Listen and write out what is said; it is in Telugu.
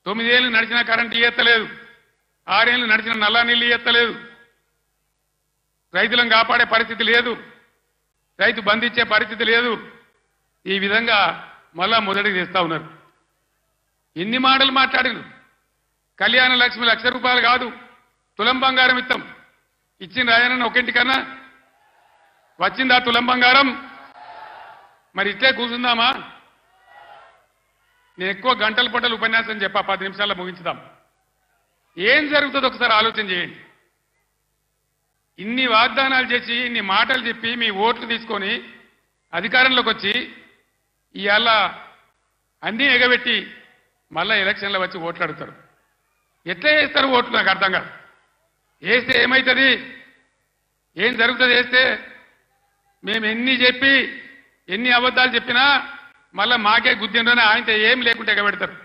9 ఏళ్ళు నడిచిన కరెంటు ఇయ్యలేదు, 6 ఏళ్ళు నడిచిన నల్లా నీళ్ళు ఇయ్యలేదు, రైతులను కాపాడే పరిస్థితి లేదు, రైతు బంధించే పరిస్థితి లేదు. ఈ విధంగా మళ్ళా మొదటికి తెస్తా ఉన్నారు. ఎన్ని మాటలు మాట్లాడిను. కళ్యాణ లక్ష్మి ₹1,00,000 కాదు, తులం బంగారం ఇస్తాం. ఇచ్చిన రాయనన్న ఒకింటికన్నా వచ్చిందా తులం బంగారం? మరి ఇట్లే కూర్చుందామా? నేను ఎక్కువ గంటల పొట్టలు ఉపన్యాసం చెప్పా, 10 నిమిషాల్లో ముగించుదాం. ఏం జరుగుతుందో ఒకసారి ఆలోచన చేయండి. ఇన్ని వాగ్దానాలు చేసి ఇన్ని మాటలు చెప్పి మీ ఓట్లు తీసుకొని అధికారంలోకి వచ్చి ఇవాళ అన్నీ ఎగబెట్టి మళ్ళా ఎలక్షన్లో వచ్చి ఓట్లు అడుగుతారు. ఎట్లా వేస్తారు ఓట్లు? నాకు అర్థం కాదు. వేస్తే ఏమవుతుంది? ఏం జరుగుతుంది వేస్తే? మేము ఎన్ని చెప్పి ఎన్ని అబద్ధాలు చెప్పినా మళ్ళా మాకే గుద్దిండ్రని ఆయనతో ఏం లేకుంటే ఎగబెడతారు.